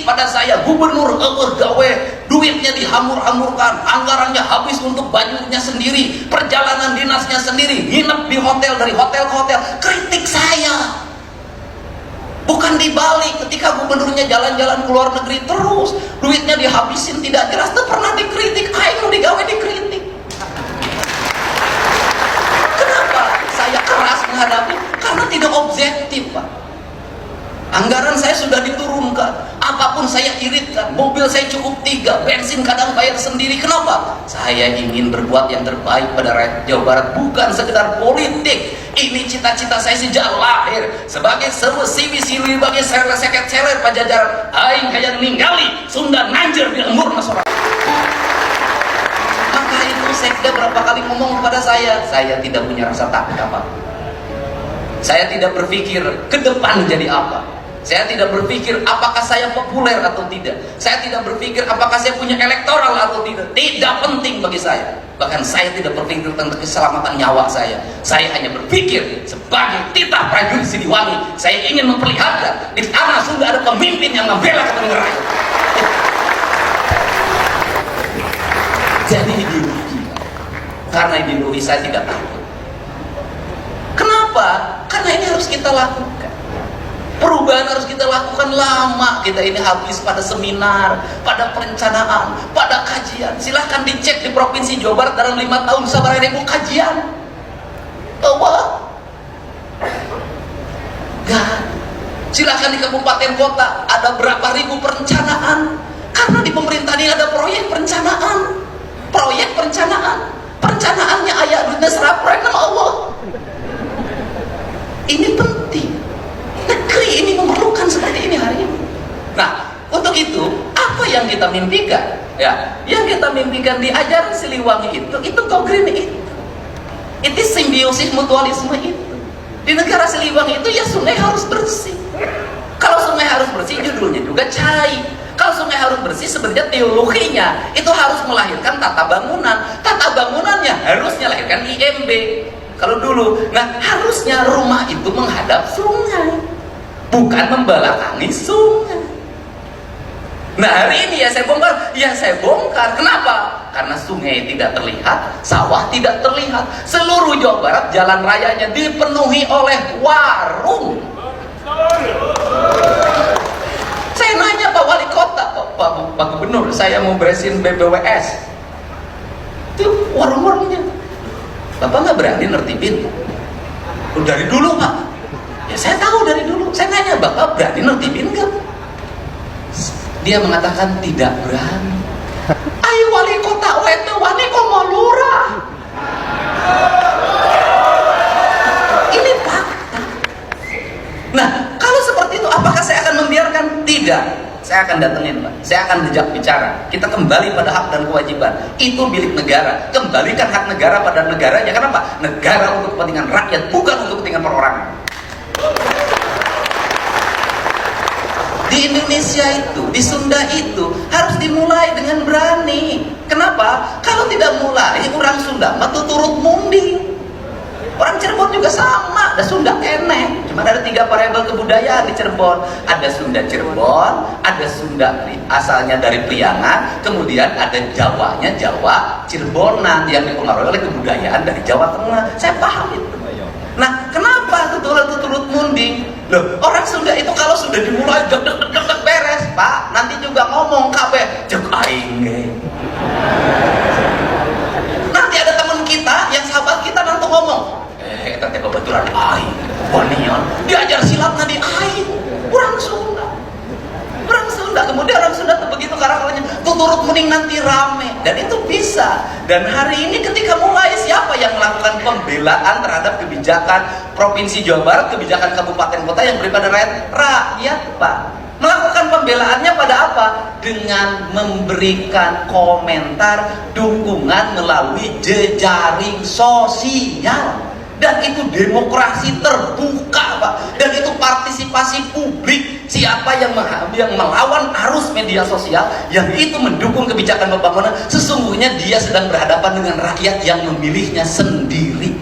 pada saya, gubernur gawe, duitnya dihamur-hamurkan, anggarannya habis untuk bajunya sendiri, perjalanan dinasnya sendiri, nginep di hotel, dari hotel ke hotel. Kritik saya. Bukan dibalik, ketika gubernurnya jalan-jalan ke luar negeri terus, duitnya dihabisin tidak jelas, itu pernah dikritik. Ayo digawe dikritik. Kenapa saya keras menghadapi? Karena tidak objektif, Pak. Anggaran saya sudah diturunkan, apapun saya iritkan, mobil saya cukup 3, bensin kadang bayar sendiri. Kenapa? Saya ingin berbuat yang terbaik pada rakyat Jawa Barat, bukan sekedar politik. Ini cita-cita saya sejak lahir, sebagai sewesi sili bagi seket seler Pajajaran. Aing kaya ninggali Sunda nanjer di lembur masyarakat. Maka itu sekda berapa kali ngomong kepada saya tidak punya rasa takut apa. Saya tidak berpikir ke depan jadi apa. Saya tidak berpikir apakah saya populer atau tidak. Saya tidak berpikir apakah saya punya elektoral atau tidak. Tidak penting bagi saya. Bahkan saya tidak berpikir tentang keselamatan nyawa saya. Saya hanya berpikir sebagai titah prajurit Siliwangi, saya ingin memperlihatkan di tanah Sunda ada pemimpin yang membela kepentingan rakyat. Jadi ideologi. Karena ideologi saya tidak takut. Kenapa? Karena ini harus kita lakukan. Perubahan harus kita lakukan lama. Kita ini habis pada seminar, pada perencanaan, pada kajian. Silahkan dicek di Provinsi Jawa Barat dalam 5 tahun sabar ribu kajian. Bahwa gak. Silahkan di kabupaten kota ada berapa ribu perencanaan. Karena di pemerintahan ini ada proyek perencanaan. Proyek perencanaan. Perencanaannya ayat duitnya serapret nama Allah. Ini penting. Negeri ini memerlukan seperti ini hari ini. Nah, untuk itu apa yang kita mimpikan? Ya, yang kita mimpikan di ajaran Siliwangi itu kogrin itu simbiosis mutualisme itu. Di negara Siliwangi itu ya sungai harus bersih. Kalau sungai harus bersih, judulnya juga cai. Kalau sungai harus bersih, sebenarnya teologinya itu harus melahirkan tata bangunan. Tata bangunannya harusnya lahirkan IMB. Kalau dulu, nah harusnya rumah itu menghadap sungai, bukan membelakangi sungai. Nah hari ini ya saya bongkar. Kenapa? Karena sungai tidak terlihat, sawah tidak terlihat. Seluruh Jawa Barat jalan rayanya dipenuhi oleh warung. Saya nanya Pak Wali Kota, Pak Gubernur, saya mau beresin BBWS. Itu warung-warungnya. Bapak nggak berani nertibin? Dari dulu Pak. Ya saya tahu dari dulu. Saya nanya Bapak berani nertibin nggak? Dia mengatakan tidak berani. Ayo wali kota itu wani komo lurah. Ini fakta. Nah kalau seperti itu apakah saya akan membiarkan? Tidak. Saya akan datengin Pak, saya akan ajak bicara. Kita kembali pada hak dan kewajiban. Itu milik negara. Kembalikan hak negara pada negaranya. Kenapa? Negara untuk kepentingan rakyat, bukan untuk kepentingan perorangan. Di Indonesia itu, di Sunda itu harus dimulai dengan berani. Kenapa? Kalau tidak mulai, orang Sunda mah turut munding. Orang Cirebon juga sama, ada Sunda kene. Cuma ada 3 variabel kebudayaan di Cirebon. Ada Sunda Cirebon, ada Sunda asalnya dari Priangan, kemudian ada Jawanya Jawa Cirebonan yang dipengaruhi oleh kebudayaan dari Jawa Tengah. Saya paham itu. Nah, kenapa turut munding? Loh, orang Sunda itu kalau sudah dimulai deg beres, Pak. Nanti juga ngomong kabeh, cek aing ge. Nanti ada teman kita yang sahabat kita nanti ngomong, tapi kebetulan aing, wanion, diajar silat nadi aing, orang Sunda. Kemudian orang Sunda tuh begitu karakternya, tuh turut mending nanti rame, dan itu bisa. Dan hari ini ketika mulai siapa yang melakukan pembelaan terhadap kebijakan Provinsi Jawa Barat, kebijakan kabupaten kota yang beri pada rakyat, Pak. Melakukan pembelaannya pada apa? Dengan memberikan komentar dukungan melalui jejaring sosial. Dan itu demokrasi terbuka, Pak. Dan itu partisipasi publik. Siapa yang melawan arus media sosial, yang itu mendukung kebijakan pembangunan, sesungguhnya dia sedang berhadapan dengan rakyat yang memilihnya sendiri.